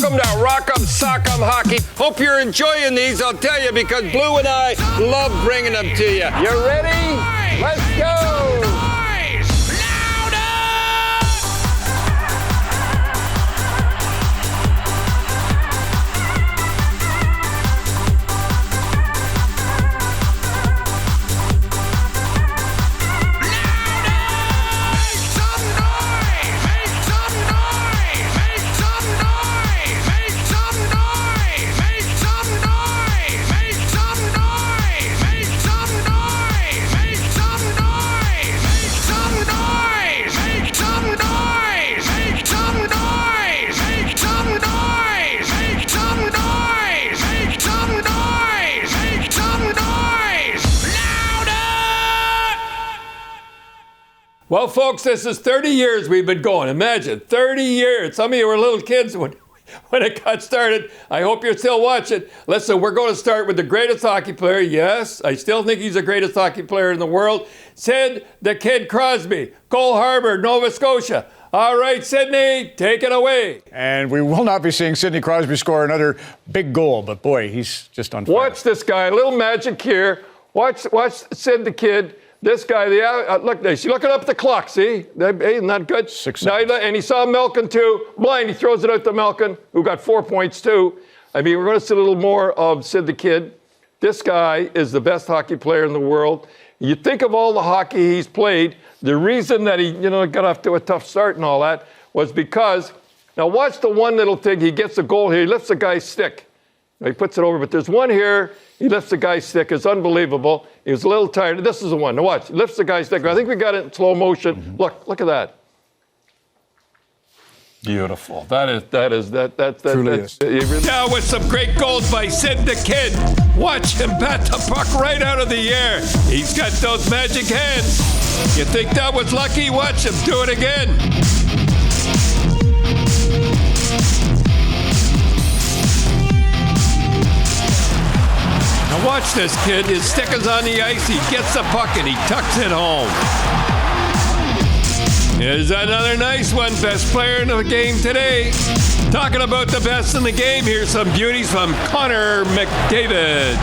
Welcome to Rock'em Sock'em Hockey. Hope you're enjoying these, I'll tell you, because Blue and I love bringing them to you. You ready? Let's go! Well, folks, this is 30 years we've been going. Imagine, 30 years. Some of you were little kids when it got started. I hope you're still watching. Listen, we're going to start with the greatest hockey player. Yes, I still think he's the greatest hockey player in the world. Sid the Kid Crosby, Cole Harbour, Nova Scotia. All right, Sidney, take it away. And we will not be seeing Sidney Crosby score another big goal, but boy, he's just on fire. Watch this guy, a little magic here. Watch Sid the Kid. This guy, look, he's looking up at the clock, see? Isn't that good? 6 seconds. And he saw Malkin too. Blind, he throws it out to Malkin, who got 4 points too. I mean, we're going to see a little more of Sid the Kid. This guy is the best hockey player in the world. You think of all the hockey he's played, the reason that he, got off to a tough start and all that was because, now watch the one little thing, he gets a goal here, he lifts the guy's stick. He puts it over, but there's one here, he lifts the guy's stick, it's unbelievable. He was a little tired. This is the one, now watch, he lifts the guy's stick. I think we got it in slow motion. Mm-hmm. Look at that. Beautiful. That truly is. Now with some great goals by Sid the Kid. Watch him bat the puck right out of the air. He's got those magic hands. You think that was lucky? Watch him do it again. Now watch this kid. His stick is on the ice. He gets the puck and he tucks it home. Here's another nice one. Best player in the game today. Talking about the best in the game, here's some beauties from Connor McDavid.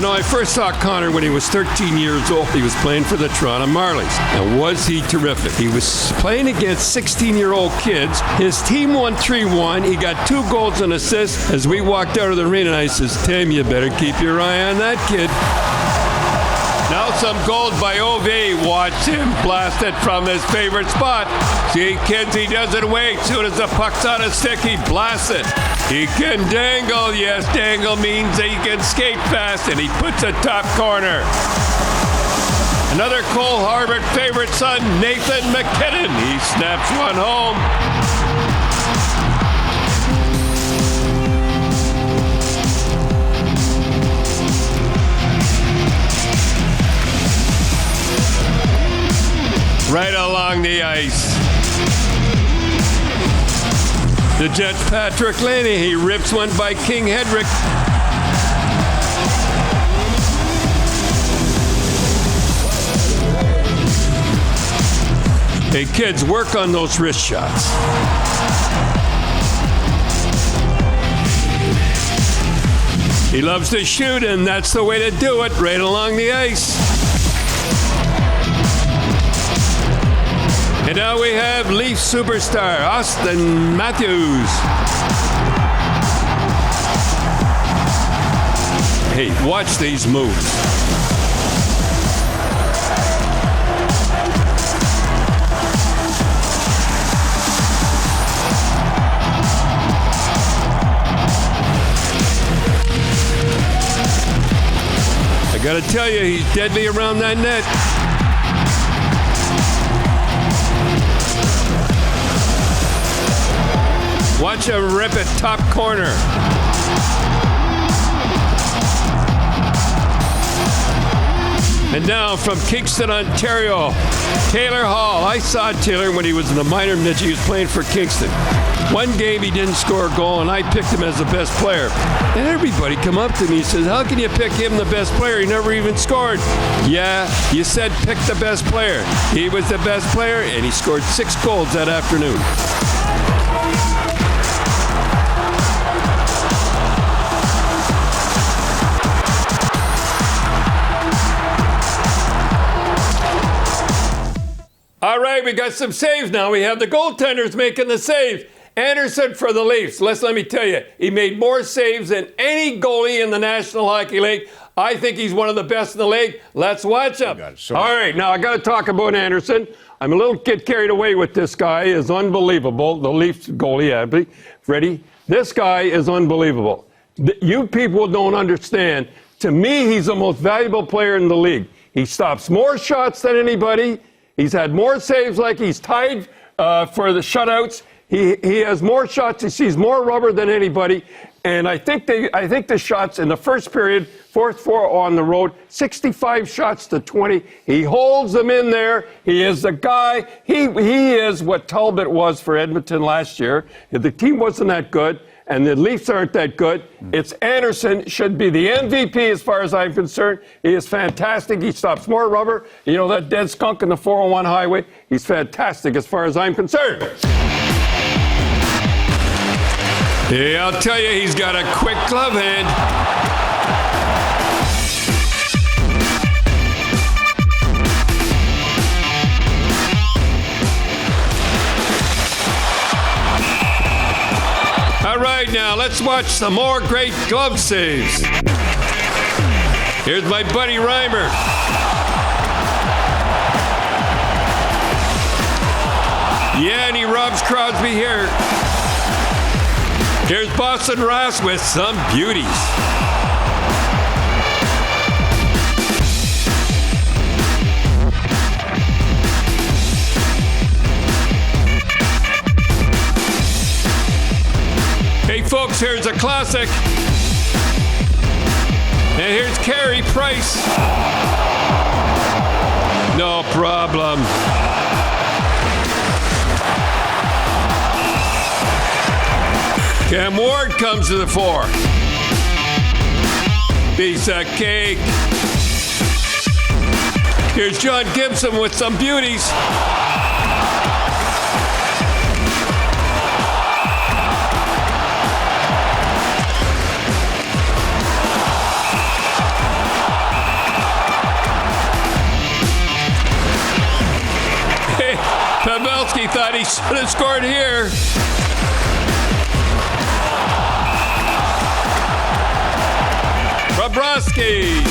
I first saw Connor when he was 13 years old. He was playing for the Toronto Marlies. And was he terrific? He was playing against 16-year-old kids. His team won 3-1. He got 2 goals and assists. As we walked out of the arena, I says, Tim, you better keep your eye on that kid. Now some goals by Ovi. Watch him blast it from his favorite spot. See, kids, he doesn't wait. Soon as the puck's on his stick, he blasts it. He can dangle. Yes, dangle means that he can skate fast, and he puts a top corner. Another Cole Harbour favorite son, Nathan McKinnon. He snaps one home. Right along the ice. The Jets' Patrick Laney, he rips one by King Hedrick. Hey kids, work on those wrist shots. He loves to shoot, and that's the way to do it, right along the ice. And now we have Leaf superstar, Austin Matthews. Hey, watch these moves. I gotta tell you, he's deadly around that net. Watch him rip it top corner. And now from Kingston, Ontario, Taylor Hall. I saw Taylor when he was in the minor midget. He was playing for Kingston. One game he didn't score a goal, and I picked him as the best player. And everybody come up to me and says, how can you pick him the best player? He never even scored. Yeah, you said pick the best player. He was the best player, and he scored 6 goals that afternoon. right, we got some saves now. We have the goaltenders making the saves. Anderson for the Leafs. Let me tell you, he made more saves than any goalie in the National Hockey League. I think he's one of the best in the league. Let's watch him. All right, now I got to talk about Anderson. I'm a little get carried away with this guy. Is unbelievable. The Leafs goalie, Abby. Ready? This guy is unbelievable. You people don't understand. To me, he's the most valuable player in the league. He stops more shots than anybody. He's had more saves, like he's tied for the shutouts. He has more shots. He sees more rubber than anybody. And I think the shots in the first period, 4th on the road, 65 shots to 20. He holds them in there. He is the guy. He is what Talbot was for Edmonton last year. The team wasn't that good, and the Leafs aren't that good. It's Anderson, should be the MVP as far as I'm concerned. He is fantastic. He stops more rubber. You know, that dead skunk in the 401 highway, he's fantastic as far as I'm concerned. Yeah, I'll tell you, he's got a quick glove hand. All right, now let's watch some more great glove saves. Here's my buddy Reimer. Yeah, and he robs Crosby here. Here's Boston Ross with some beauties. Hey folks, here's a classic. And here's Carey Price. No problem. Cam Ward comes to the fore. Piece of cake. Here's John Gibson with some beauties. Hey, Pavelski thought he should have scored here. Bobrovsky.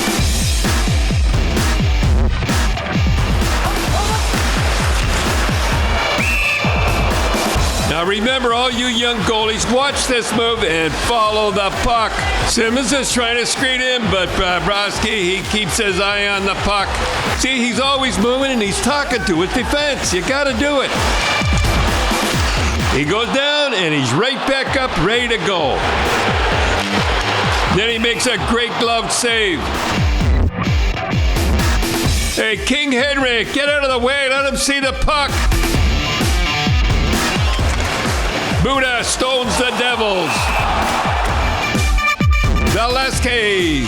Now remember, all you young goalies, watch this move and follow the puck. Simmons is trying to screen him, but Bobrovsky, he keeps his eye on the puck. See, he's always moving and he's talking to his defense. You got to do it. He goes down and he's right back up, ready to go. Then he makes a great glove save. Hey, King Henry, get out of the way. Let him see the puck. Buddha stones the Devils. Zaleski.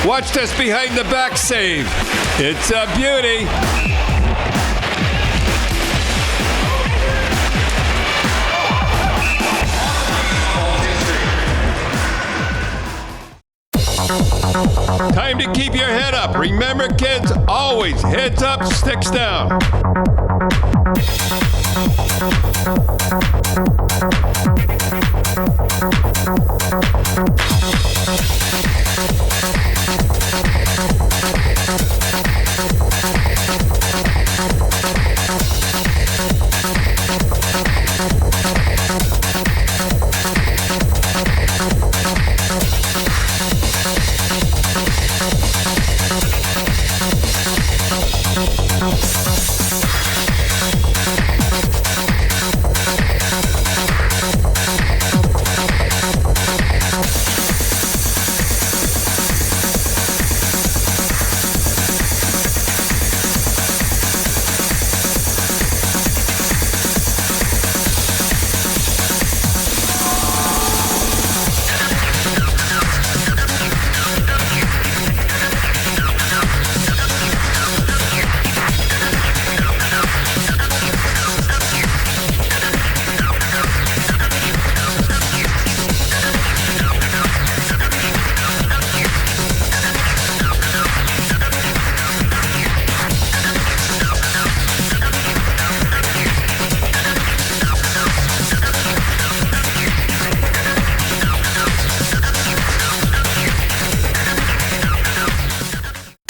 Watch this behind the back save. It's a beauty. Time to keep your head up. Remember, kids, always heads up, sticks down.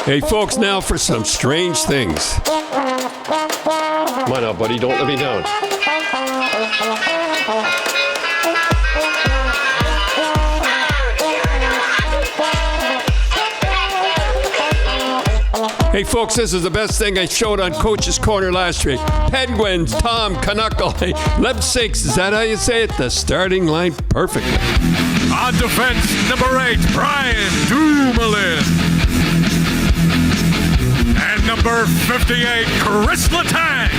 Hey, folks, now for some strange things. Come on now, buddy. Don't let me down. Hey, folks, this is the best thing I showed on Coach's Corner last week. Penguins, Tom Knuckle. Hey, lip sinks, is that how you say it? The starting line perfectly. On defense, number 8, Brian Dumoulin. And number 58, Chris Letang.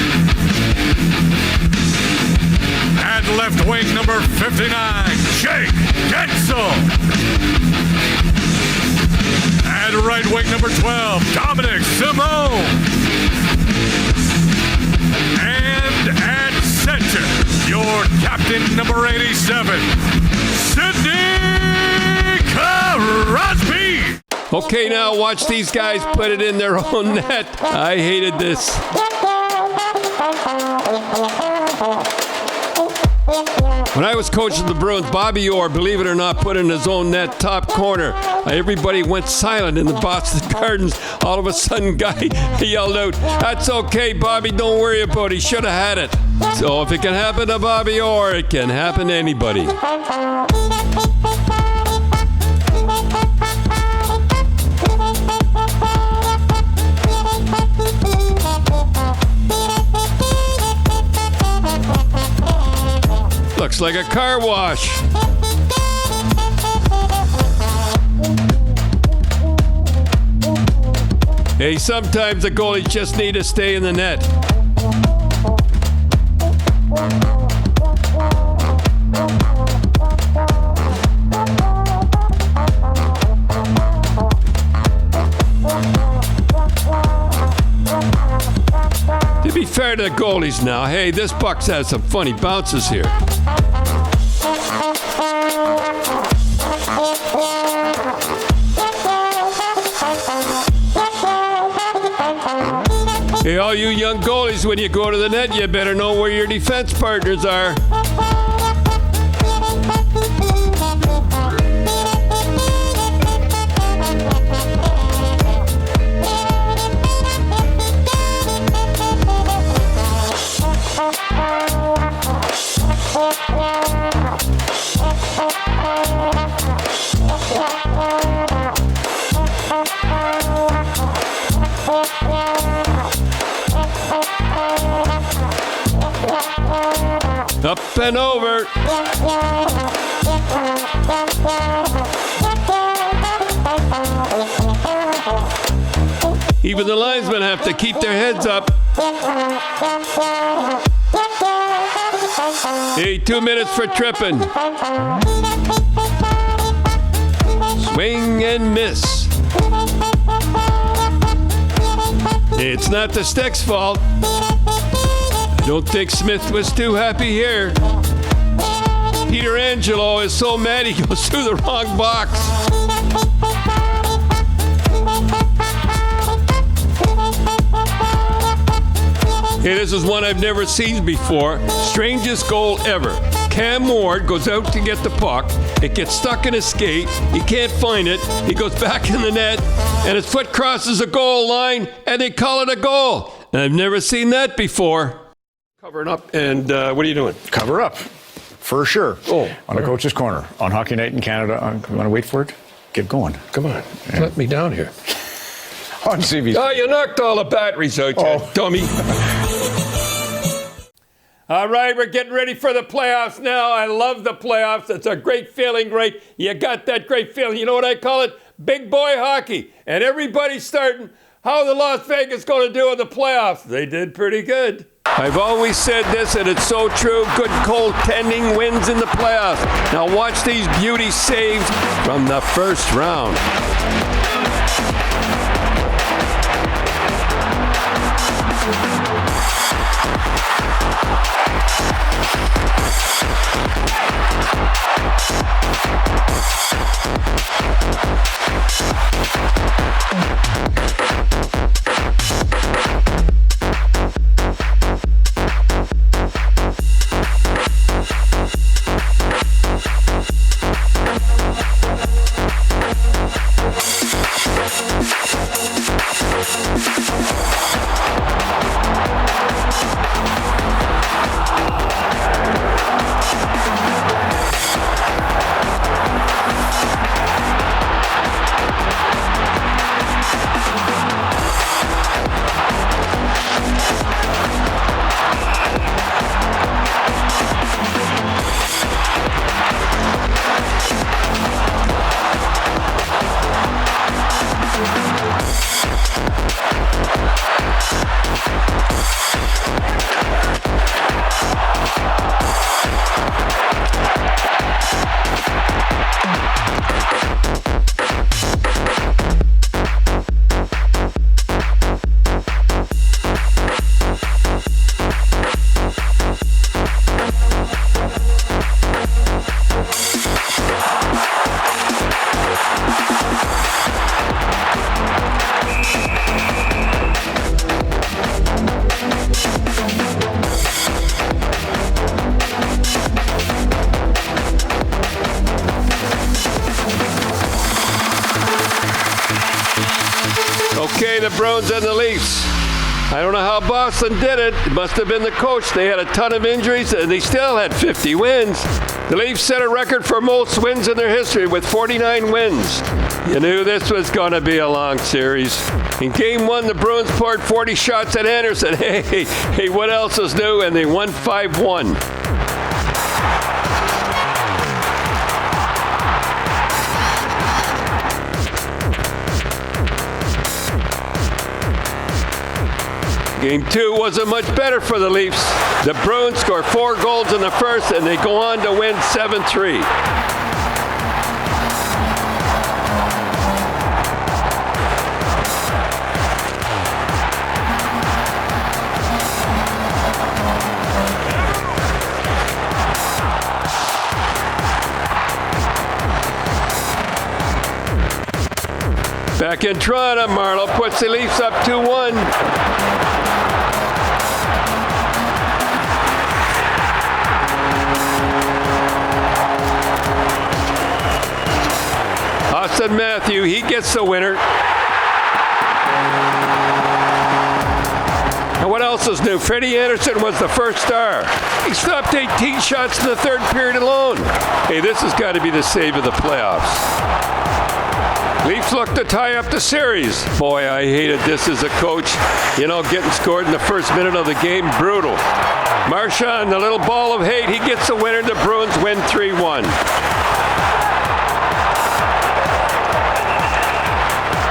And left wing, number 59, Jake Gensel. And right wing, number 12, Dominic Simone. And at center, your captain, number 87, Sidney Crosby. Okay, now watch these guys put it in their own net. I hated this. When I was coaching the Bruins, Bobby Orr, believe it or not, put in his own net top corner. Everybody went silent in the Boston Gardens. All of a sudden, guy yelled out, "That's okay, Bobby, don't worry about it. He should have had it." So if it can happen to Bobby Orr, it can happen to anybody. Looks like a car wash. Hey, sometimes the goalies just need to stay in the net. To be fair to the goalies now, hey, this Bucks has some funny bounces here. Hey, all you young goalies, when you go to the net, you better know where your defense partners are. Up and over. Even the linesmen have to keep their heads up. Hey, 2 minutes for tripping. Swing and miss. It's not the stick's fault. I don't think Smith was too happy here. Peter Angelo is so mad he goes through the wrong box. Hey, this is one I've never seen before. Strangest goal ever. Cam Ward goes out to get the puck. It gets stuck in his skate. He can't find it. He goes back in the net, and his foot crosses the goal line, and they call it a goal. I've never seen that before. Covering up, and what are you doing? Cover up, for sure. Oh, on the Coach's Corner on Hockey Night in Canada. You want to wait for it? Get going. Come on, let me down here. On CBC. Oh, you knocked all the batteries out, you dummy. All right, we're getting ready for the playoffs now. I love the playoffs. It's a great feeling, right? You got that great feeling. You know what I call it? Big boy hockey. And everybody's starting. How are the Las Vegas going to do in the playoffs? They did pretty good. I've always said this, and it's so true. Good goaltending wins in the playoffs. Now watch these beauty saves from the first round. Okay, the Bruins and the Leafs. I don't know how Boston did it. It must have been the coach. They had a ton of injuries, and they still had 50 wins. The Leafs set a record for most wins in their history with 49 wins. You knew this was going to be a long series. In Game 1, the Bruins poured 40 shots at Anderson. Hey, what else is new? And they won 5-1. Game 2 wasn't much better for the Leafs. The Bruins score 4 goals in the first, and they go on to win 7-3. Back in Toronto, Marleau puts the Leafs up 2-1. Austin Matthew, he gets the winner. And what else is new? Freddie Anderson was the first star. He stopped 18 shots in the third period alone. Hey, this has got to be the save of the playoffs. Leafs look to tie up the series. Boy, I hated this as a coach. You know, getting scored in the first minute of the game, brutal. Marchand, the little ball of hate, he gets the winner. The Bruins win 3-1.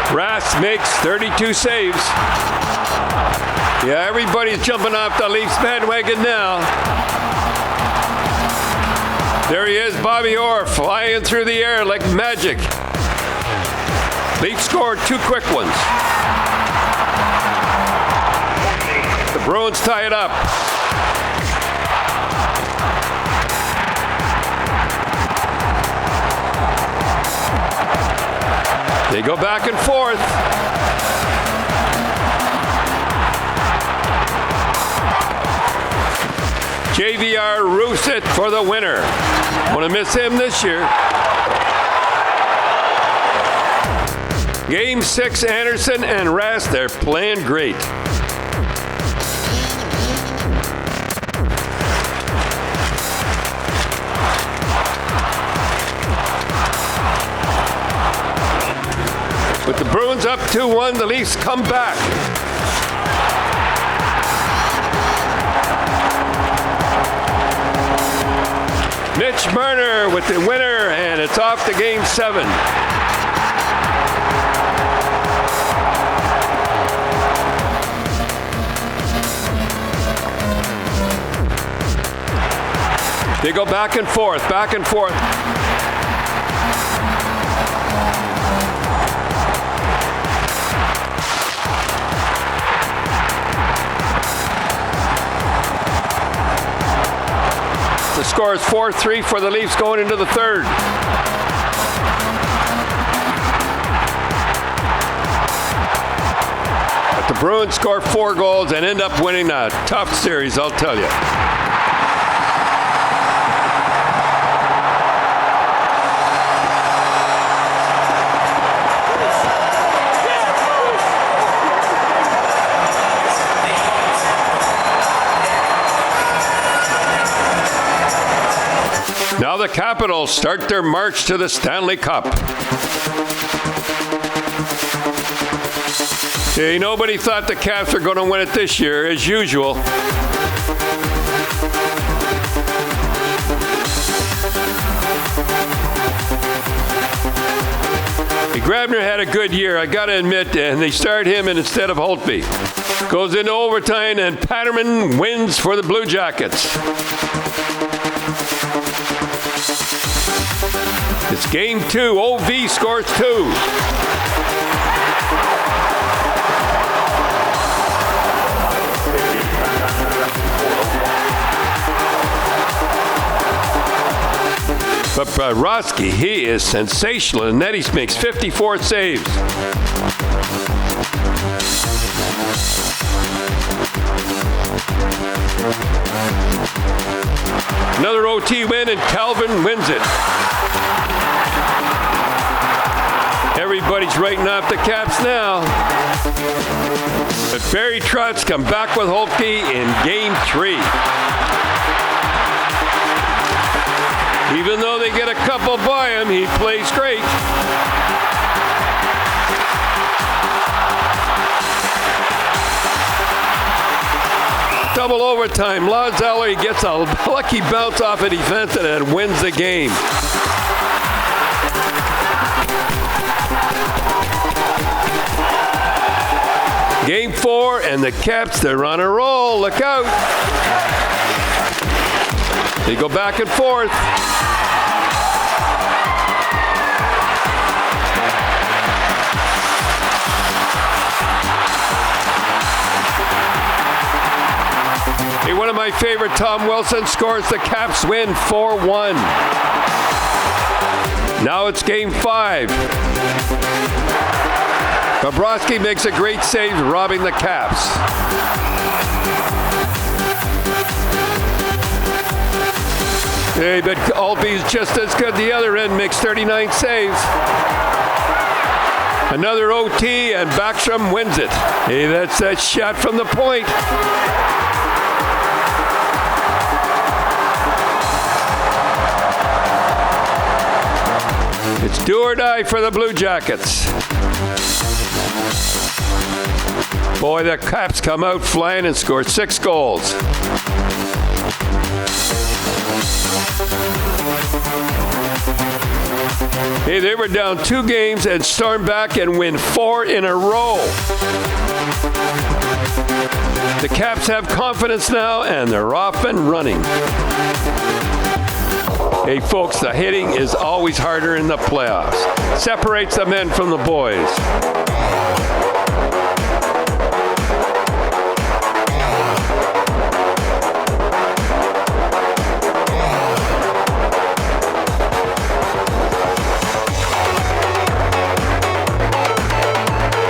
Rask makes 32 saves. Yeah, everybody's jumping off the Leafs bandwagon now. There he is, Bobby Orr, flying through the air like magic. Leafs scored 2 quick ones. The Bruins tie it up. They go back and forth. JVR roofs it for the winner. Want to miss him this year. Game 6, Anderson and Rask, they're playing great. With the Bruins up 2-1, the Leafs come back. Mitch Marner with the winner, and it's off to Game 7. They go back and forth, back and forth. The score is 4-3 for the Leafs going into the third. But the Bruins score 4 goals and end up winning a tough series, I'll tell you. the Capitals start their march to the Stanley Cup. Hey, nobody thought the Caps were going to win it this year, as usual. Grabner had a good year, I got to admit, and they start him instead of Holtby. Goes into overtime, and Patterman wins for the Blue Jackets. It's game 2. OV scores 2. But Brodski, he is sensational, and Nettie makes 54 saves. Another OT win, and Calvin wins it. Everybody's writing off the Caps now. But Barry Trotz come back with Holtby in game 3. Even though they get a couple by him, he plays great. Double overtime. Lodzeller gets a lucky bounce off a defense and wins the game. Game 4, and the Caps, they're on a roll. Look out. They go back and forth. Hey, one of my favorite, Tom Wilson, scores. The Caps win 4-1. Now it's game 5. Bobrovsky makes a great save, robbing the Caps. Hey, but Holtby's just as good. The other end makes 39 saves. Another OT, and Backstrom wins it. Hey, that's that shot from the point. It's do or die for the Blue Jackets. Boy, the Caps come out flying and score 6 goals. Hey, they were down 2 games and storm back and win 4 in a row. The Caps have confidence now, and they're off and running. Hey, folks, the hitting is always harder in the playoffs. Separates the men from the boys.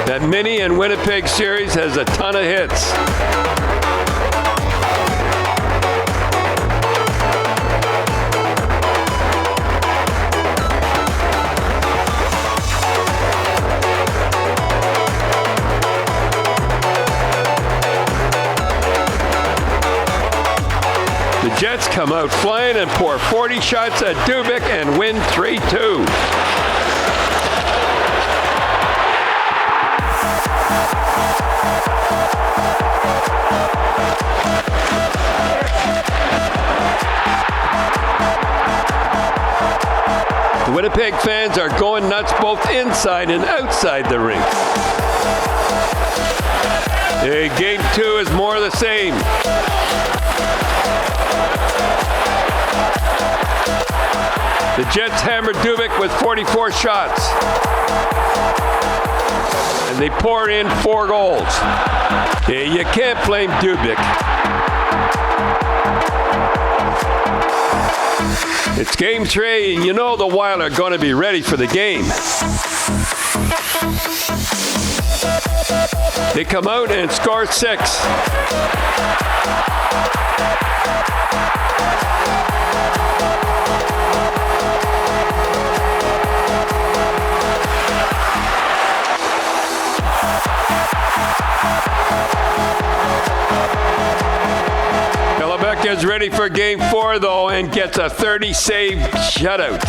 That Mini and Winnipeg series has a ton of hits. The Jets come out flying and pour 40 shots at Dubik and win 3-2. The Winnipeg fans are going nuts both inside and outside the rink. Hey, game 2 is more of the same. The Jets hammered Dubik with 44 shots. And they pour in 4 goals. Yeah, you can't blame Dubik. It's game 3, and you know the Wild are going to be ready for the game. They come out and score 6. is ready for game 4, though, and gets a 30-save shutout.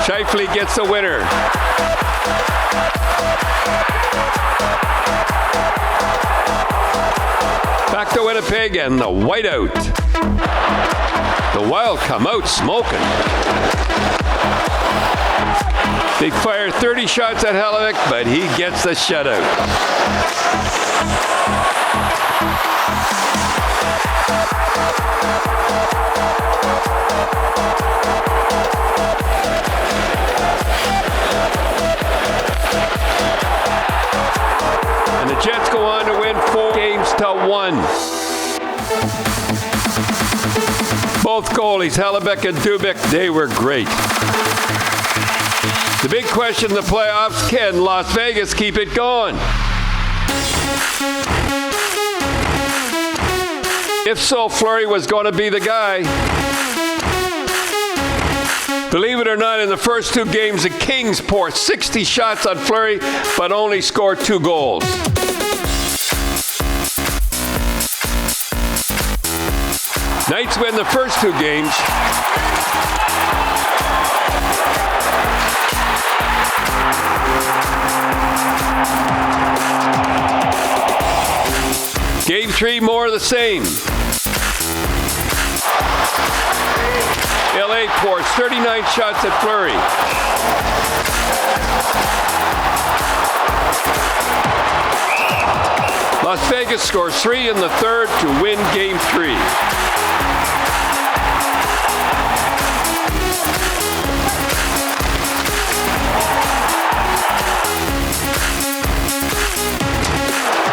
Shifley gets the winner. Back to Winnipeg and the whiteout. The Wild come out smoking. They fire 30 shots at Hellevik, but he gets the shutout. And the Jets go on to win 4 games to 1. Both goalies, Hellevik and Dubik, they were great. The big question in the playoffs, can Las Vegas keep it going? If so, Fleury was going to be the guy. Believe it or not, in the first 2 games, the Kings poured 60 shots on Fleury, but only scored 2 goals. Knights win the first 2 games. Game 3, more of the same. LA pours 39 shots at Fleury. Las Vegas scores 3 in the third to win Game 3.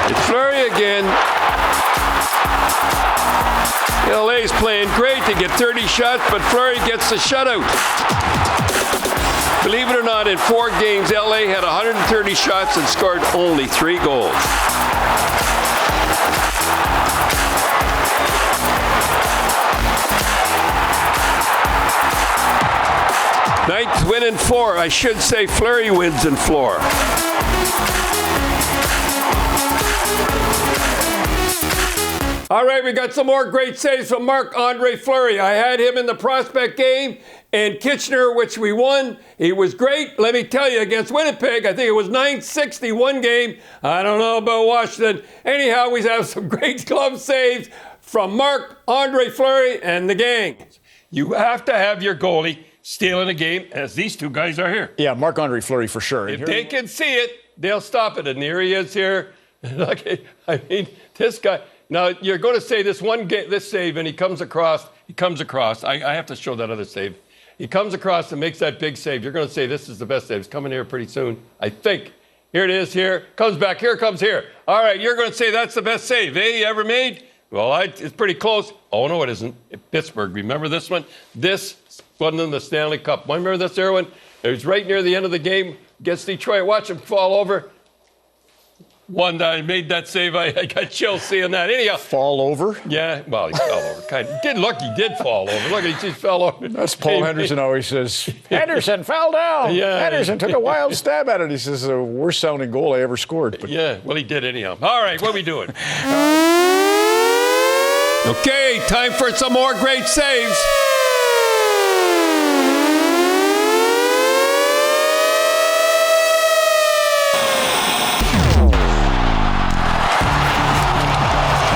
It's Fleury again. LA's playing great to get 30 shots, but Fleury gets the shutout. Believe it or not, in 4 games, LA had 130 shots and scored only 3 goals. Knights win in 4. I should say Fleury wins in 4. All right, we got some more great saves from Marc-Andre Fleury. I had him in the prospect game in Kitchener, which we won. He was great. Let me tell you, against Winnipeg, I think it was 960 one game. I don't know about Washington. Anyhow, we have some great glove saves from Marc-Andre Fleury and the gang. You have to have your goalie stealing a game, as these 2 guys are here. Yeah, Marc-Andre Fleury for sure. If they can see it, they'll stop it. And here he is here. Okay, I mean, this guy. Now, you're going to say this save, and he comes across. I have to show that other save. He comes across and makes that big save. You're going to say this is the best save. It's coming here pretty soon, I think. Here it is here. Comes back. Here comes here. All right, you're going to say that's the best save you ever made? Well, it's pretty close. Oh, no, it isn't. Pittsburgh. Remember this one? This wasn't in the Stanley Cup. Remember this, Erwin? It was right near the end of the game against Detroit. Watch him fall over. One I made that save. I got chills seeing that. Anyhow. Fall over? Yeah, well, he fell over. He did fall over. Look, he just fell over. That's Paul Henderson always says, Henderson fell down. Yeah. Henderson took a wild stab at it. He says, the worst sounding goal I ever scored. But yeah, well, he did anyhow. All right, what are we doing? Okay, time for some more great saves.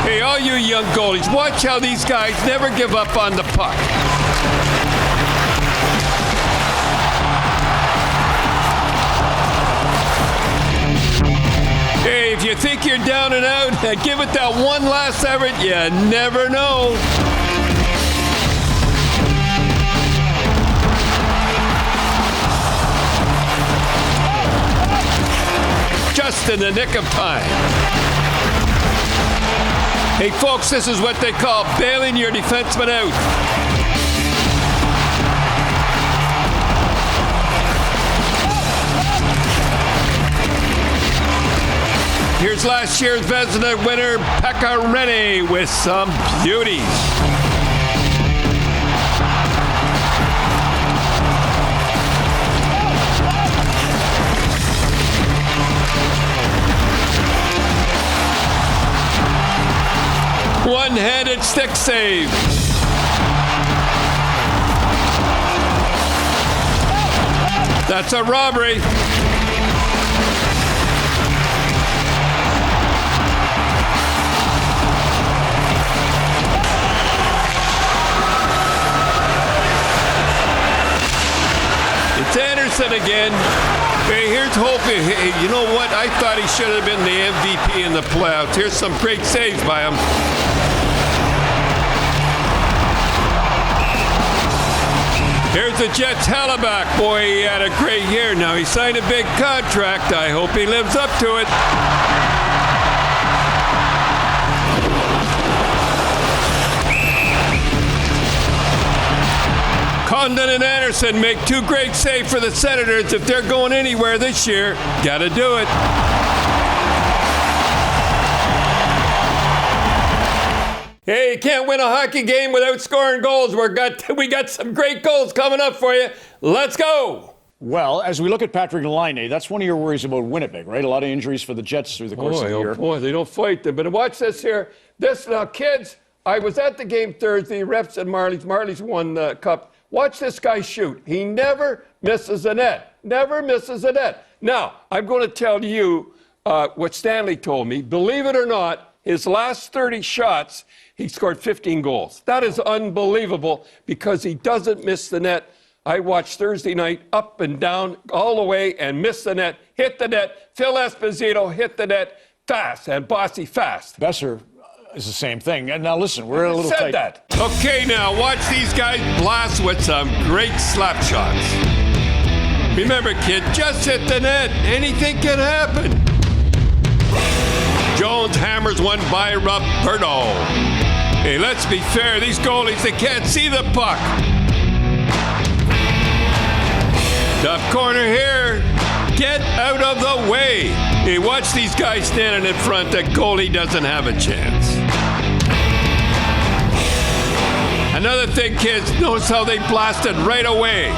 Hey, all you young goalies, watch how these guys never give up on the puck. Hey, if you think you're down and out, give it that one last effort. You never know. Just in the nick of time. Hey, folks, this is what they call bailing your defenseman out. Here's last year's Vezina winner, Pekka Rinne, with some beauties. one-handed stick save. That's a robbery. It's Anderson again. Hey, here's hoping. Hey, you know what? I thought he should have been the MVP in the playoffs. Here's some great saves by him. Here's the Jets Hellebuck. Boy, he had a great year. Now he signed a big contract. I hope he lives up to it. Condon and Anderson make two great saves for the Senators. If they're going anywhere this year, gotta do it. Hey, you can't win a hockey game without scoring goals. We got some great goals coming up for you. Let's go. Well, as we look at Patrick Laine, that's one of your worries about Winnipeg, right? A lot of injuries for the Jets through the course of the year. Boy, they don't fight them. But watch this here. Now, kids, I was at the game Thursday. Refs and Marlies won the cup. Watch this guy shoot. He never misses a net. Never misses a net. Now, I'm going to tell you what Stanley told me. Believe it or not, his last 30 shots, he scored 15 goals. That is unbelievable because he doesn't miss the net. I watched Thursday night up and down all the way and missed the net, hit the net. Phil Esposito hit the net fast and Bossy fast. Besser is the same thing. And now listen, we're a little tight. That. Okay, now watch these guys blast with some great slap shots. Remember, kid, just hit the net. Anything can happen. Jones hammers one by Roberto. Hey, let's be fair. These goalies, they can't see the puck. Tough corner here. Get out of the way. Hey, watch these guys standing in front. The goalie doesn't have a chance. Another thing, kids, notice how they blasted right away.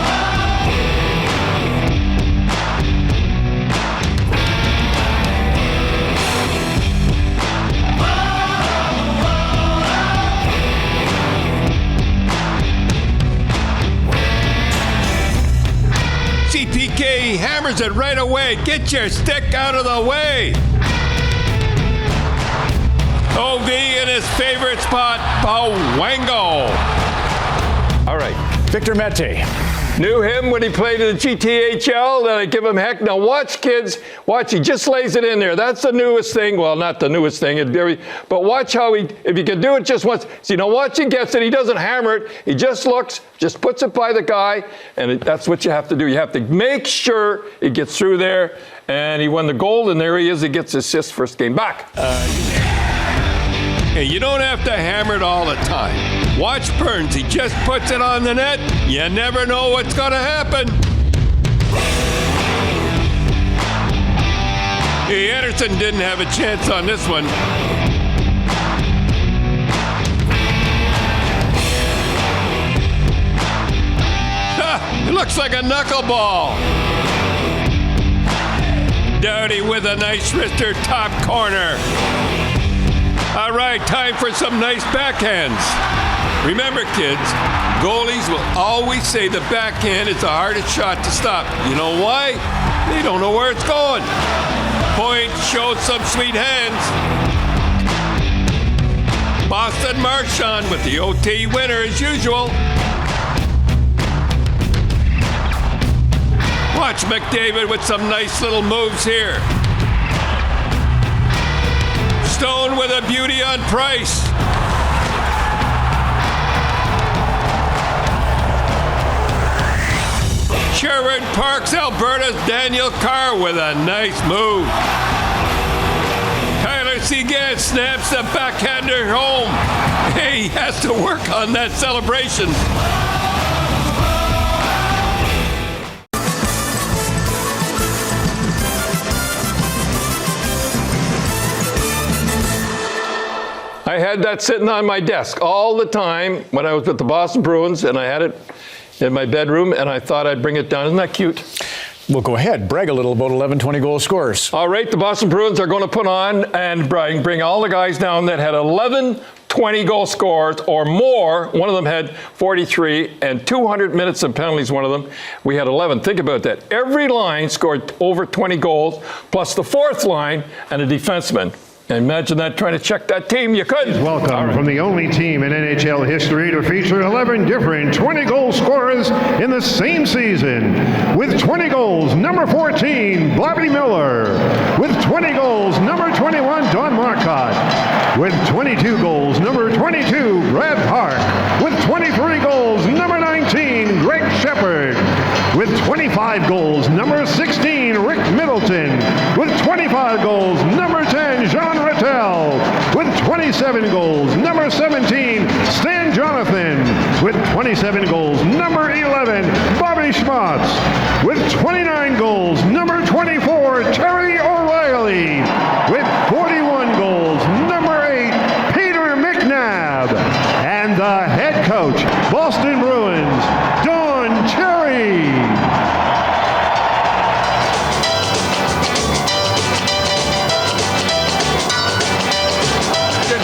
CPK hammers it right away. Get your stick out of the way. OV in his favorite spot, Bowango. All right. Victor Mete. Knew him when he played in the GTHL. Then I give him heck. Now watch, kids. Watch. He just lays it in there. That's the newest thing. Well, not the newest thing. But watch how if he can do it just once. See, now watch he gets it. He doesn't hammer it. He just looks, just puts it by the guy. And that's what you have to do. You have to make sure it gets through there. And he won the gold. And there he is. He gets his assist first game back. Hey, you don't have to hammer it all the time. Watch Burns. He just puts it on the net. You never know what's going to happen. Hey, Anderson didn't have a chance on this one. It looks like a knuckleball. Doughty with a nice wrister, top corner. All right, time for some nice backhands. Remember, kids, goalies will always say the backhand is the hardest shot to stop. You know why? They don't know where it's going. Point showed some sweet hands. Boston Marchand with the OT winner as usual. Watch McDavid with some nice little moves here. Stone with a beauty on Price. Sherwood Parks, Alberta's Daniel Carr with a nice move. Tyler Seguin snaps the backhander home. Hey, he has to work on that celebration. I had that sitting on my desk all the time when I was with the Boston Bruins, and I had it in my bedroom, and I thought I'd bring it down. Isn't that cute? Well, go ahead. Brag a little about 11 20-goal scorers. All right, the Boston Bruins are going to put on and bring all the guys down that had 11 20 goal scorers or more. One of them had 43 and 200 minutes of penalties, one of them. We had 11. Think about that. Every line scored over 20 goals, plus the fourth line and a defenseman. Imagine that, trying to check that team. You couldn't. Welcome from the only team in NHL history to feature 11 different 20-goal scorers in the same season. With 20 goals, number 14, Bobby Miller. With 20 goals, number 21, Don Marcotte. With 22 goals, number 22, Brad Park. With 23 goals, number 19, Greg Shepard. With 25 goals, number 16, Rick Middleton. With 25 goals, number 10, Jean Rattel. With 27 goals, number 17, Stan Jonathan. With 27 goals, number 11, Bobby Schmatz. With 29 goals, number 24, Terry O'Reilly. With 41 goals, number 8, Peter McNabb. And the head coach, Boston Bruins, Don Cherry.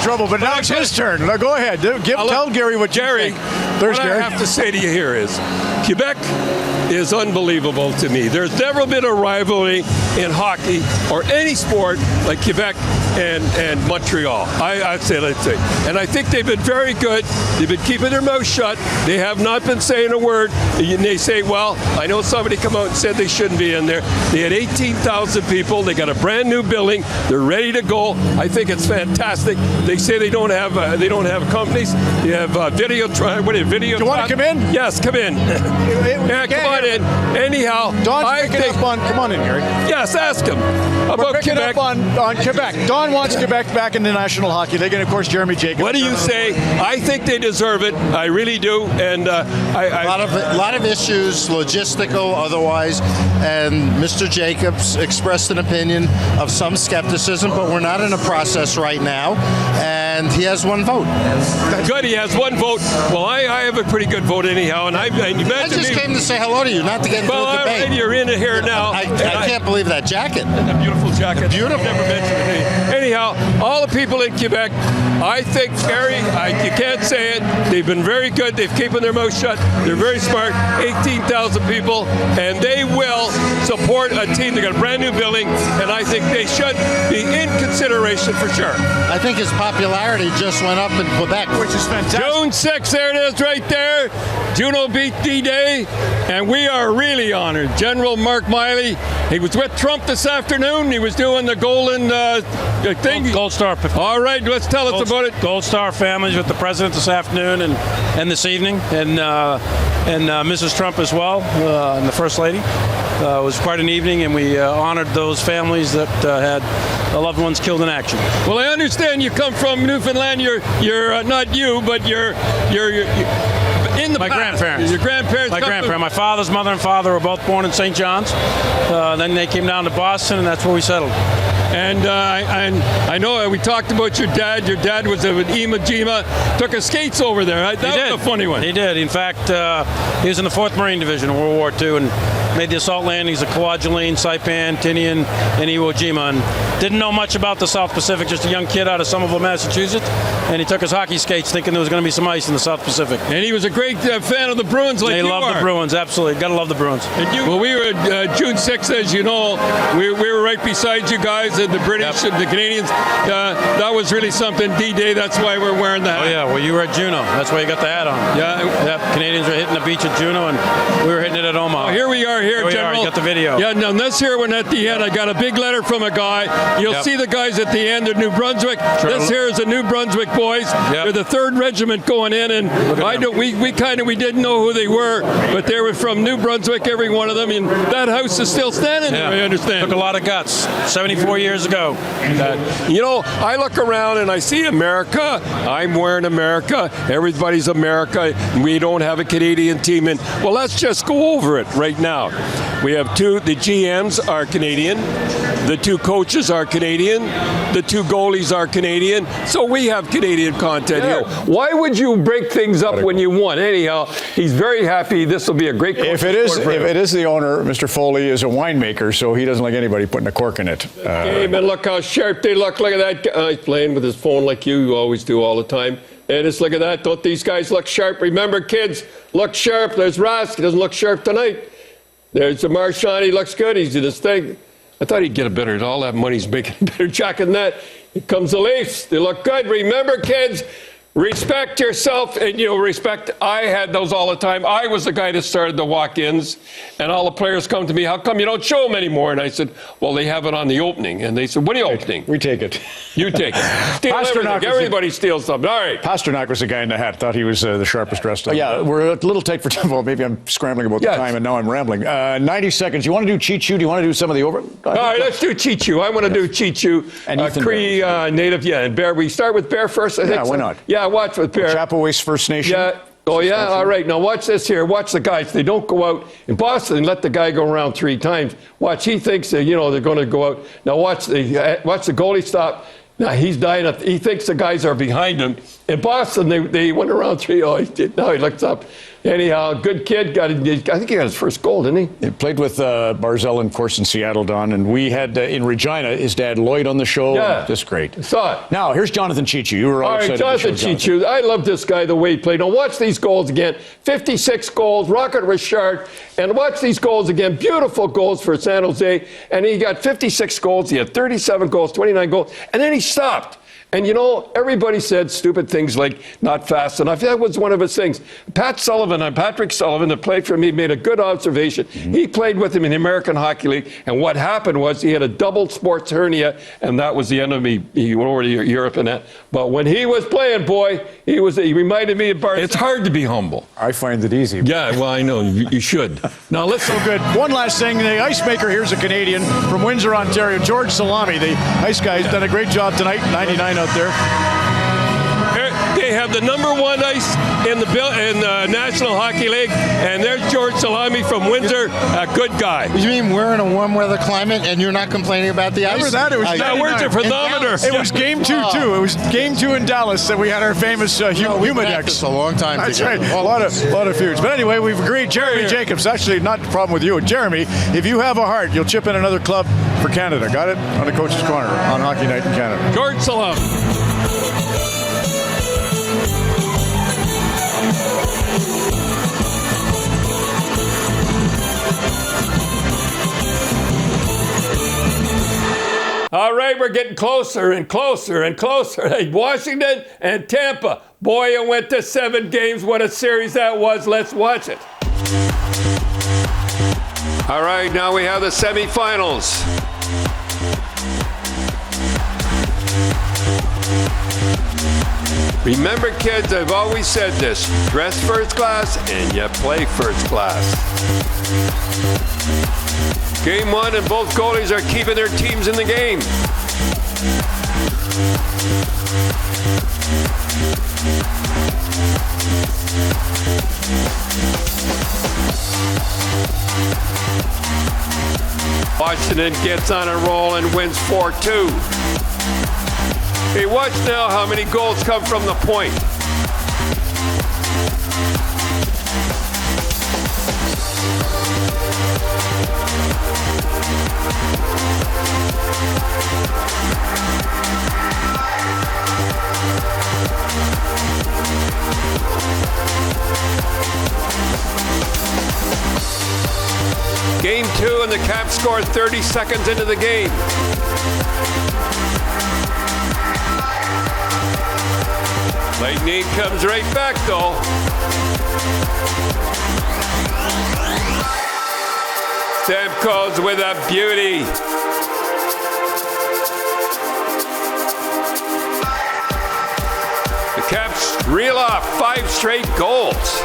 Trouble, but now it's his turn. Now go ahead. Tell Gary what Gary, you think. There's what Gary. I have to say to you here is, Quebec is unbelievable to me. There's never been a rivalry in hockey or any sport like Quebec and Montreal. I'd say. And I think they've been very good. They've been keeping their mouth shut. They have not been saying a word. And they say, well, I know somebody come out and said they shouldn't be in there. They had 18,000 people. They got a brand new building. They're ready to go. I think it's fantastic. They say they don't have companies. They have video. Video. Do you want to come in? Yes, come in. Yeah, come on in. Anyhow, Don's picking up on. Come on in, Gary. Yes, ask him about We're picking Quebec. up on Quebec. Don wants Quebec back in the National Hockey League, and of course, Jeremy Jacobs. What do you say? I think they deserve it. I really do. And a lot of issues, logistical, otherwise. And Mr. Jacobs expressed an opinion of some skepticism, but we're not in a process right now. And he has one vote. Good, he has one vote. Well, I have a pretty good vote anyhow, and you I just came to say hello to you, not to get into a debate. Well, you're in here now. I can't believe that jacket. A beautiful jacket. Beautiful. Never mentioned it. Anyhow, all the people in Quebec, I think, Gary, you can't say it. They've been very good. They've keeping their mouth shut. They're very smart. 18,000 people, and they will support a team. They got a brand new building, and I think they should be in consideration for sure. I think his popularity just went up in Quebec, which is fantastic. June 6th, there it is right there. Juno beat D-Day, and we are really honored. General Mark Miley, he was with Trump this afternoon. He was doing the golden thing. Gold Star. All right, let's tell us about it. Gold Star families with the president this afternoon and this evening, and Mrs. Trump as well, and the First Lady. It was quite an evening, and we honored those families that had loved ones killed in action. Well, I understand you come from Newfoundland. You're not you, but you're in the My past. grandparents. Your grandparents. My grandparents. My father's mother and father were both born in St. John's. Then they came down to Boston, and that's where we settled. And I know we talked about your dad. Your dad was an Iwo Jima, took his skates over there. That was a funny one. He did. In fact, he was in the 4th Marine Division in World War II and made the assault landings at Kwajalein, Saipan, Tinian, and Iwo Jima. And didn't know much about the South Pacific, just a young kid out of Somerville, Massachusetts. And he took his hockey skates thinking there was going to be some ice in the South Pacific. And he was a great fan of the Bruins like you are. They love the Bruins, absolutely. Got to love the Bruins. Well, we were June 6th, as you know. We were right beside you guys, and the British and the Canadians. That was really something. D-Day, that's why we're wearing the hat. Oh, yeah. Well, you were at Juneau. That's why you got the hat on. Yeah. Yep. Canadians were hitting the beach at Juneau, and we were hitting it at Omaha. Oh, here we are, Here we General. are. You got the video. Yeah, now this here one at the end, I got a big letter from a guy. You'll see the guys at the end of New Brunswick. Sure. This here is the New Brunswick boys. They're the 3rd Regiment going in, and we didn't know who they were, but they were from New Brunswick, every one of them, and that house is still standing there, I understand. Took a lot of guts. 74 years ago. You know, I look around and I see America. I'm wearing America. Everybody's America. We don't have a Canadian team. And, well, let's just go over it right now. We have the GMs are Canadian. The 2 coaches are Canadian. The 2 goalies are Canadian. So we have Canadian content here. Why would you break things up when you won? Anyhow, he's very happy. This will be a great If it is the owner, Mr. Foley is a winemaker, so he doesn't like anybody putting a cork in it. Game, and look how sharp they look. Look at that guy playing with his phone like you always do all the time. And just look at that. Don't these guys look sharp? Remember, kids, look sharp. There's Rask. He doesn't look sharp tonight. There's the Marchand. He looks good. He's in his thing. I thought he'd get a better. All that money's making a better jacket than that. Here comes the Leafs. They look good. Remember, kids, respect yourself, and respect. I had those all the time. I was the guy that started the walk-ins, and all the players come to me. How come you don't show them anymore? And I said, well, they have it on the opening. And they said, what are you opening? We take it. You take it. Steal everything. Everybody steals something. All right. Pasternak was the guy in the hat. Thought he was the sharpest dressed up. Yeah, we're a little tight for time. Well, maybe I'm scrambling about the time, and now I'm rambling. 90 seconds. You want to do Cheat You? Do you want to do some of the over? All right, let's do Cheat You. I want to do Cheat You. And Cree native, and Bear. We start with Bear first, I think. Why not? Yeah, watch with Bear. Chapaway's First Nation. Yeah. Oh, yeah. All right. Now, watch this here. Watch the guys. They don't go out in Boston and let the guy go around 3 times. Watch. He thinks that, they're going to go out. Now, watch the goalie stop. Now, he's dying. He thinks the guys are behind him. In Boston, they went around 3. Oh, he did. Now he looks up. Anyhow, good kid. I think he got his first goal, didn't he? He played with Barzell, of course, in Seattle, Don. And we had in Regina his dad, Lloyd, on the show. Yeah. Just great. Saw it. Now, here's Jonathan Cheat You. You were all excited. All right, Jonathan Cheat You. I love this guy, the way he played. Now, watch these goals again. 56 goals. Rocket Richard. And watch these goals again. Beautiful goals for San Jose. And he got 56 goals. He had 37 goals, 29 goals. And then he stopped. And, everybody said stupid things like not fast enough. That was one of his things. Patrick Sullivan, that played for me, made a good observation. Mm-hmm. He played with him in the American Hockey League, and what happened was he had a double sports hernia, and that was the end of me. He went over to Europe and that. But when he was playing, boy, he reminded me of Bart. It's hard to be humble. I find it easy. Yeah, well, I know. You should. Now, let's go good. One last thing. The ice maker, here's a Canadian from Windsor, Ontario, George Salami. The ice guy has done a great job tonight, 99 out there. They have the #1 ice in the National Hockey League, and there's George Salami from Windsor, a good guy. You mean we're in a warm weather climate and you're not complaining about the ice? Remember that? It was where's the thermometer? It was game 2 too. It was game 2 in Dallas that we had our famous Humidex. A long time. That's right. A lot of feuds. But anyway, we've agreed. Jeremy Jacobs. Actually, not the problem with you, Jeremy. If you have a heart, you'll chip in another club for Canada. Got it? On the Coach's Corner on Hockey Night in Canada. George Salami. All right, we're getting closer and closer and closer. Hey, Washington and Tampa. Boy, it went to 7 games. What a series that was. Let's watch it. All right, now we have the semifinals. Remember, kids, I've always said this. Dress first class and you play first class. Game 1, and both goalies are keeping their teams in the game. Washington gets on a roll and wins 4-2. Hey, watch now how many goals come from the point. Game 2, and the Caps scored 30 seconds into the game. Lightning comes right back, though. Stamkos with a beauty. The Caps reel off 5 straight goals.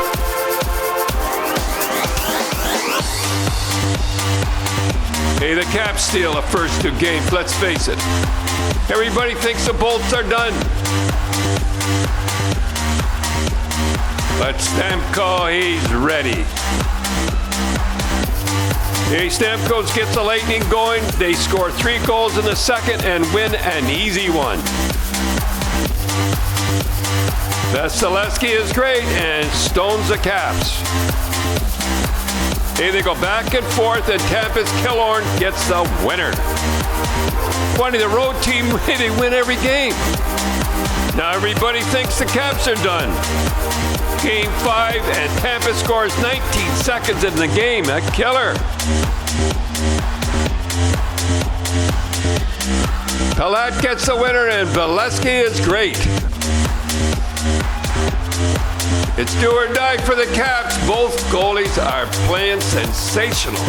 Hey, the Caps steal the first 2 games, let's face it. Everybody thinks the Bolts are done. But Stamkos, he's ready. The Stamkos gets the Lightning going. They score 3 goals in the second and win an easy one. Vasilevsky is great and stones the Caps. Hey, they go back and forth, and Tampa's Killorn gets the winner. Funny, the road team, they win every game. Now everybody thinks the Caps are done. Game 5, and Tampa scores 19 seconds in the game. A killer. Palat gets the winner, and Valesky is great. It's do or die for the Caps. Both goalies are playing sensational.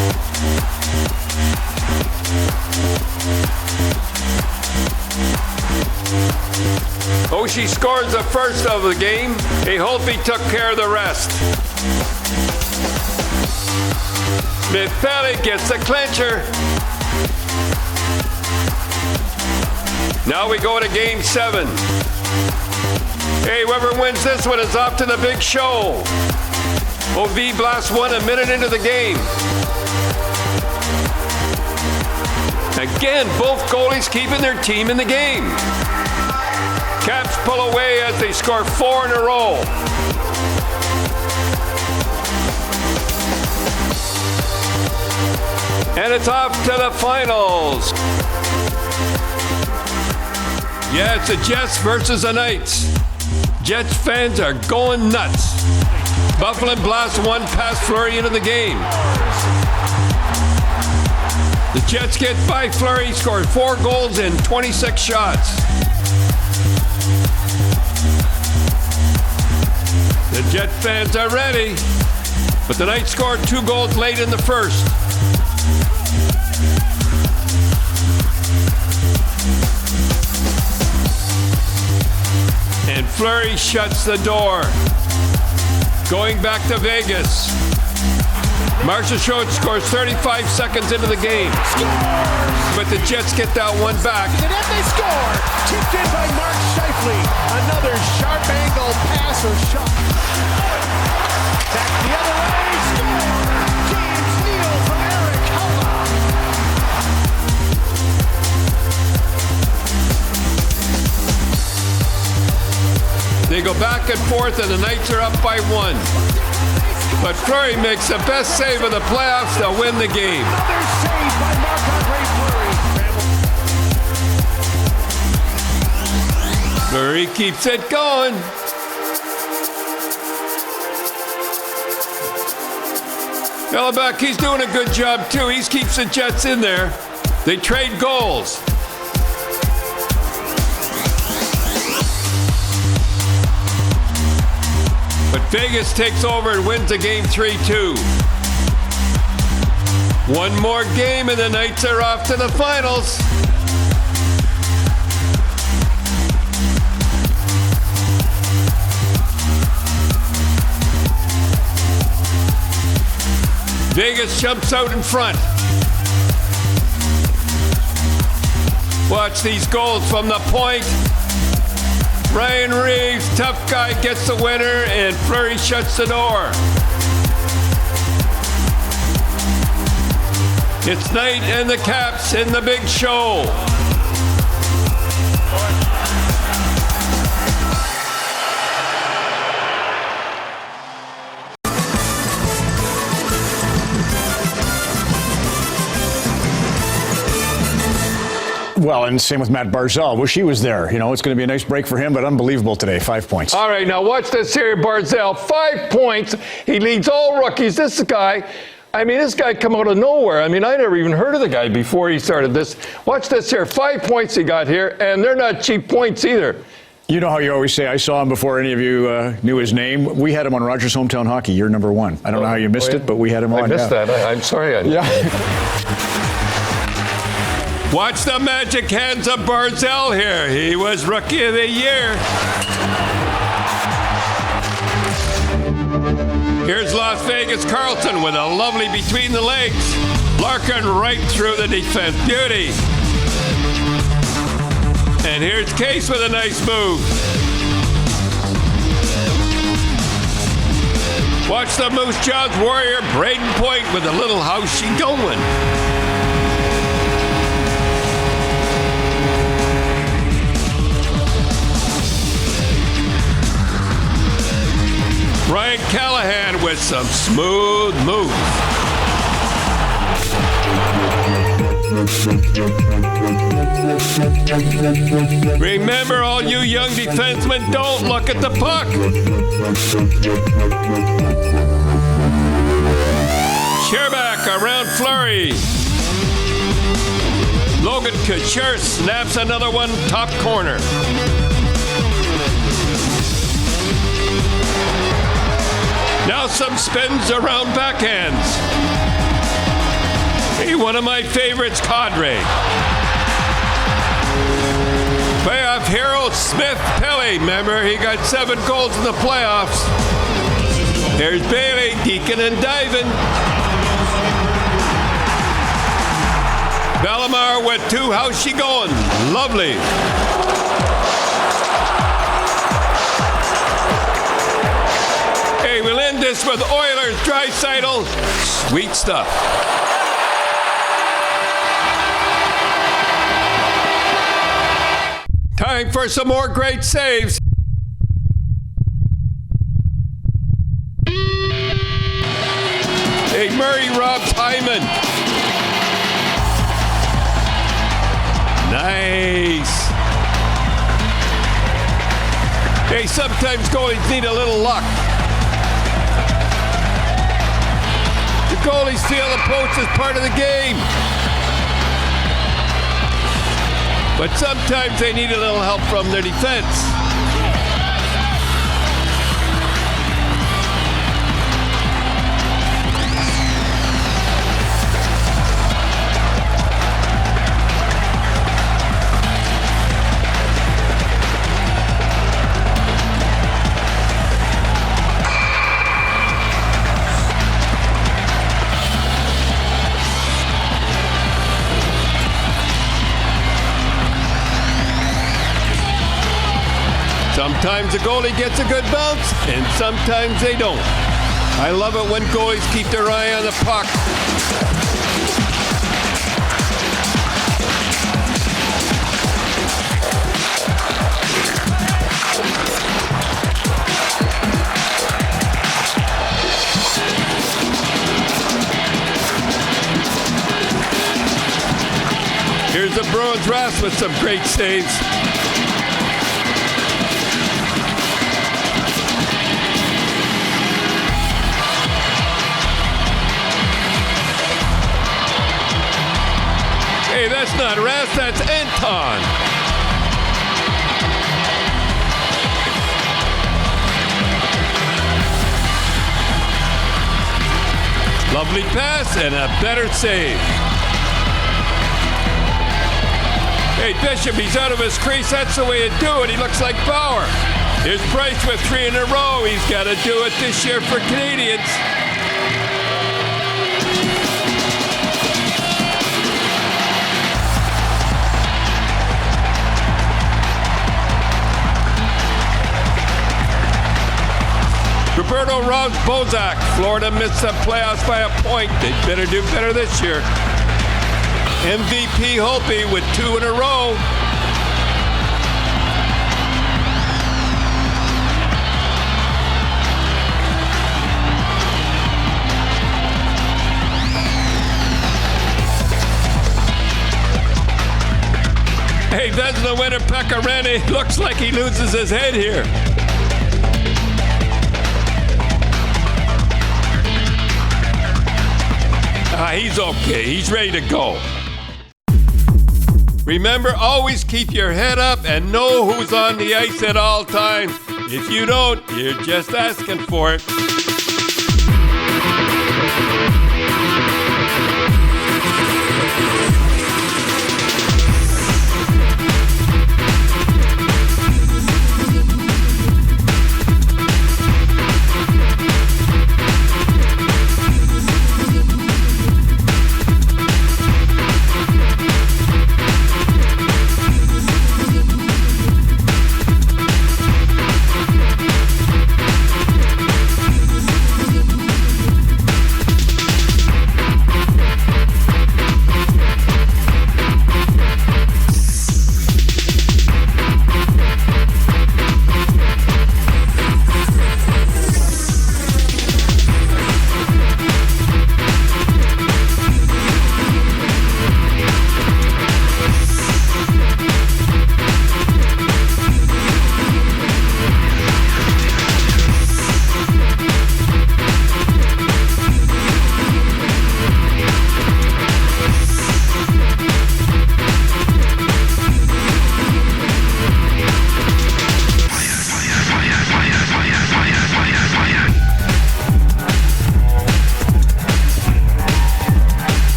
Oshie scores the first of the game. Holtby took care of the rest. Smith-Pelly gets the clincher. Now we go to Game 7. Hey, whoever wins this one is off to the big show. OV blasts one a minute into the game. Again, both goalies keeping their team in the game. Caps pull away as they score 4 in a row. And it's off to the finals. Yeah, it's the Jets versus the Knights. Jets fans are going nuts. Buffalo blasts one past Fleury into the game. The Jets get by Fleury, scored 4 goals in 26 shots. The Jet fans are ready, but the Knights scored 2 goals late in the first. And Fleury shuts the door. Going back to Vegas. Marshall Schultz scores 35 seconds into the game. But the Jets get that one back. And then they score. Tipped in by Mark Scheifele. Another sharp angle pass or shot. Back the other way. Score. James Neal from Eric Halla. They go back and forth, and the Knights are up by 1. But Fleury makes the best save of the playoffs to win the game. Another save by Marc-Andre Fleury. Fleury keeps it going. Hellebuck, he's doing a good job too. He keeps the Jets in there. They trade goals. But Vegas takes over and wins the game 3-2. One more game and the Knights are off to the finals. Vegas jumps out in front. Watch these goals from the point. Ryan Reeves, tough guy, gets the winner, and Fleury shuts the door. It's Knight and the Caps in the big show. Well, and same with Matt Barzal. Wish he was there. You know, it's going to be a nice break for him, but unbelievable today. 5 points. All right, now watch this here, Barzal. 5 points. He leads all rookies. This guy, this guy come out of nowhere. I never even heard of the guy before he started this. Watch this here. 5 points he got here, and they're not cheap points either. You know how you always say, I saw him before any of you knew his name. We had him on Rogers Hometown Hockey, year number 1. I don't know how you missed it, but we had him on. I missed that. I'm sorry. Watch the magic hands of Barzal here. He was Rookie of the Year. Here's Las Vegas Carlton with a lovely between the legs. Larkin right through the defense. Beauty. And here's Case with a nice move. Watch the Moose Jaws Warrior Braden Point with a little How's She Going. Ryan Callahan with some smooth moves. Remember, all you young defensemen, don't look at the puck. Sherback around Fleury. Logan Couture snaps another one top corner. Now some spins around backhands. Hey, one of my favorites, Cadre. Playoff hero Smith Pelly. Remember, he got 7 goals in the playoffs. There's Bailey, deacon and diving. Bellamar with 2. How's she going? Lovely. Hey, we'll end this with Oilers Draisaitl. Sweet stuff. Time for some more great saves. Hey, Murray robs Hyman. Nice. Hey, sometimes goalies need a little luck. The goalies feel the post is part of the game. But sometimes they need a little help from their defense. Sometimes the goalie gets a good bounce, and sometimes they don't. I love it when goalies keep their eye on the puck. Here's the Bruins Ross with some great saves. Hey, that's not Ras, that's Anton. Lovely pass and a better save. Hey, Bishop, he's out of his crease. That's the way to do it. He looks like Bauer. Here's Bryce with 3 in a row. He's got to do it this year for Canadians. Roberto robs Bozak. Florida missed the playoffs by a point. They better do better this year. MVP Holtby with 2 in a row. Hey, that's the winner, Pecorine. Looks like he loses his head here. He's okay. He's ready to go. Remember, always keep your head up and know who's on the ice at all times. If you don't, you're just asking for it.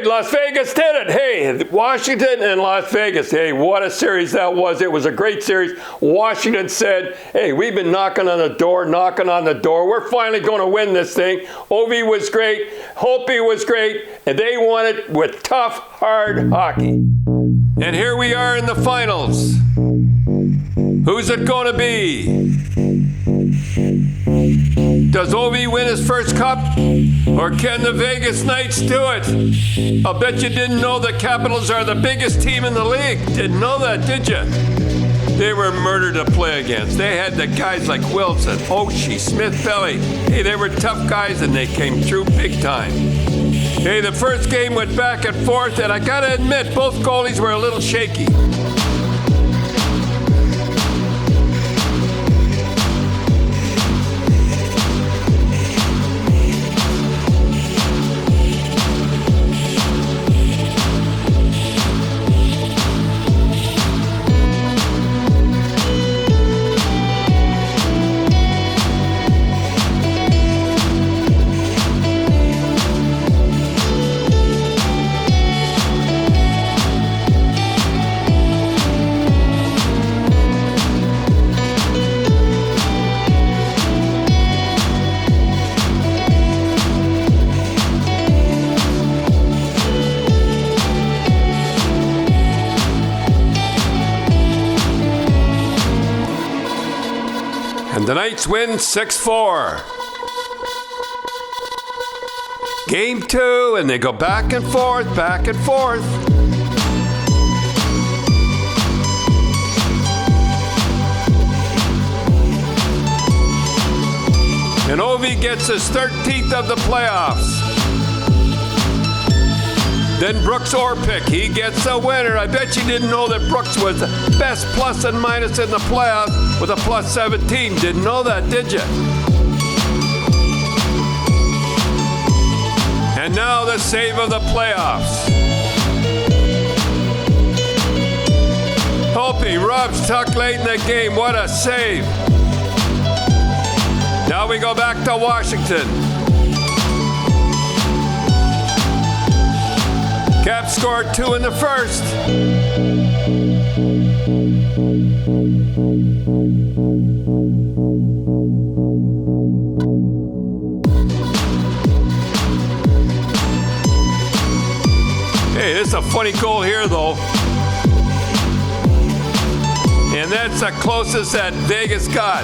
right, Las Vegas did it. Hey, Washington and Las Vegas. Hey, what a series that was. It was a great series. Washington said, hey, we've been knocking on the door. We're finally going to win this thing. Ovi was great. Holtby was great. And they won it with tough, hard hockey. And here we are in the finals. Who's it going to be? Does Ovi win his first cup? Or can the Vegas Knights do it? I'll bet you didn't know the Capitals are the biggest team in the league. Didn't know that, did you? They were murder to play against. They had the guys like Wilson, Oshie, Smith-Pelly. Hey, they were tough guys and they came through big time. Hey, the first game went back and forth, and I gotta admit, both goalies were a little shaky. And the Knights win 6-4. Game 2, and they go back and forth. And Ovi gets his 13th of the playoffs. Then Brooks Orpik, he gets a winner. I bet you didn't know that Brooks was the best plus and minus in the playoffs with a plus 17. Didn't know that, did you? And now the save of the playoffs. Holtby rubs Tuck late in the game. What a save. Now we go back to Washington. Caps scored 2 in the first. Hey, this is a funny goal here, though. And that's the closest that Vegas got.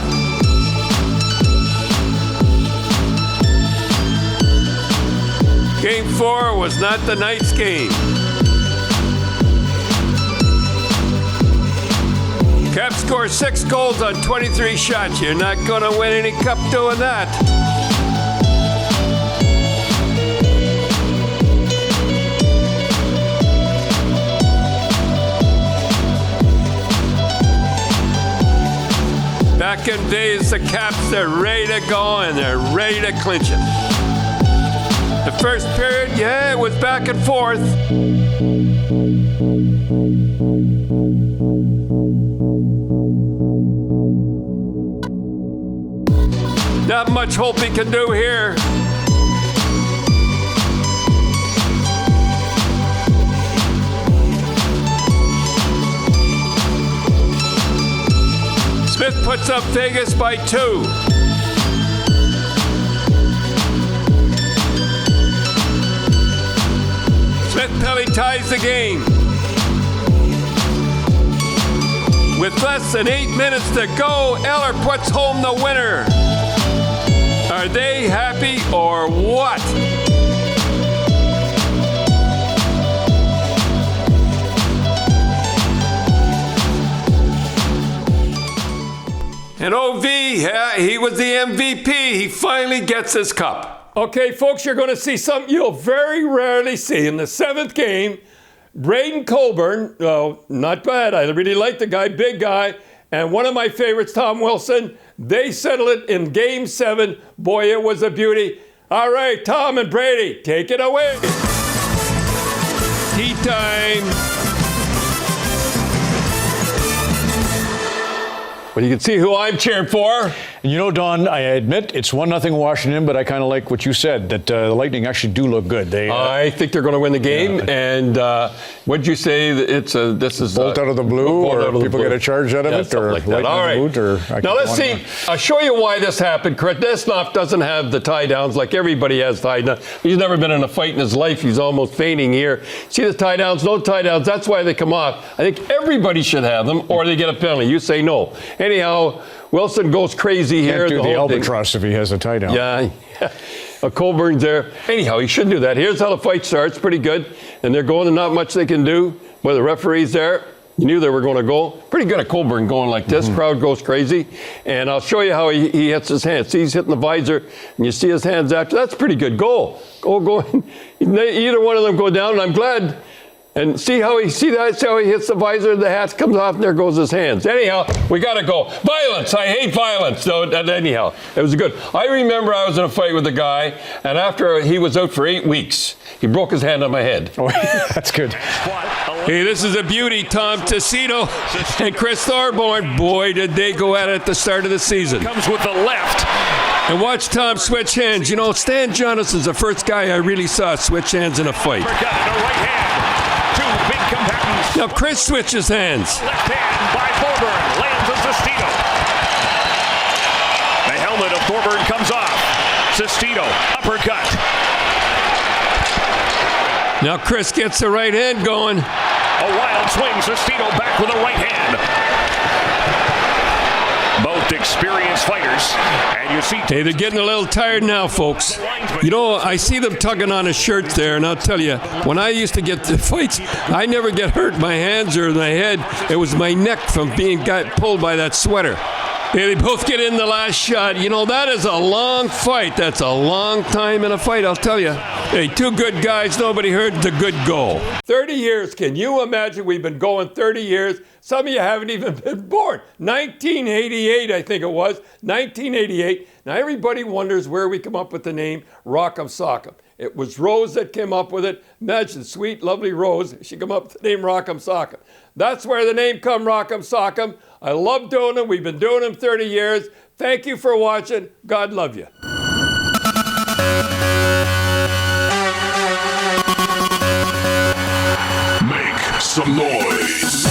Game 4 was not the Knights' game. Caps score 6 goals on 23 shots. You're not going to win any cup doing that. Back in days, the Caps, they're ready to go and they're ready to clinch it. The first period, yeah, it was back and forth. Not much Holtby can do here. Smith puts up Vegas by 2. Smith-Pelly ties the game. With less than 8 minutes to go, Eller puts home the winner. Are they happy or what? And OV, yeah, he was the MVP. He finally gets his cup. Okay, folks, you're going to see something you'll very rarely see. In the 7th game, Braden Colburn, not bad. I really like the guy, big guy. And one of my favorites, Tom Wilson, they settled it in Game 7. Boy, it was a beauty. All right, Tom and Brady, take it away. Tea time. Well, you can see who I'm cheering for. You know, Don, I admit it's 1-0 Washington, but I kind of like what you said, that the Lightning actually do look good. They, I think they're going to win the game. And what'd you say? This is bolt out of the blue, or people get a charge out of it, or like that. All right. boot, or now let's see. I'll show you why this happened. Kratisnov doesn't have the tie downs like everybody has tie downs. He's never been in a fight in his life. He's almost fainting here. See the tie downs? No tie downs. That's why they come off. I think everybody should have them, or they get a penalty. You say no. Anyhow, Wilson goes crazy here. Can't do the albatross if he has a tie down. Yeah. Colburn's there. Anyhow, he shouldn't do that. Here's how the fight starts. Pretty good. And they're going, and not much they can do. But the referee's there. You knew they were going to go. Pretty good at Colburn going like this. Crowd goes crazy. And I'll show you how he hits his hands. See, he's hitting the visor, and you see his hands after. That's pretty good. Go. Either one of them go down, and I'm glad. And see how he hits the visor, the hat comes off, and there goes his hands. Anyhow, we got to go. Violence. I hate violence. So, anyhow, it was good. I remember I was in a fight with a guy, and after he was out for 8 weeks, he broke his hand on my head. Oh, that's good. Hey, this is a beauty. Tom Tessito and Chris Thorborn. Boy, did they go at it at the start of the season. Comes with the left. And watch Tom switch hands. You know, Stan Jonason's the first guy I really saw switch hands in a fight. Now Chris switches hands. Left hand by Thorburn. Lands on Sestito. The helmet of Thorburn comes off. Sestito, uppercut. Now Chris gets the right hand going. A wild swing. Sestito back with a right hand. Both experienced fighters. And you see... Hey, they're getting a little tired now, folks. You know, I see them tugging on his shirt there, and I'll tell you, when I used to get the fights, I never get hurt my hands or my head. It was my neck from being pulled by that sweater. Hey, they both get in the last shot. You know, that is a long fight. That's a long time in a fight, I'll tell you. Hey, two good guys, nobody heard the good goal. 30 years, can you imagine? We've been going 30 years. Some of you haven't even been born. 1988, I think it was. 1988. Now, everybody wonders where we come up with the name Rock'em Sock'em. It was Rose that came up with it. Imagine, sweet, lovely Rose. She came up with the name Rock'em Sock'em. That's where the name come, Rock'em Sock'em. I love doing them. We've been doing them 30 years. Thank you for watching. God love you. Make some noise.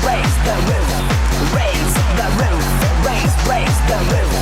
Raise the roof, raise the roof, raise the roof.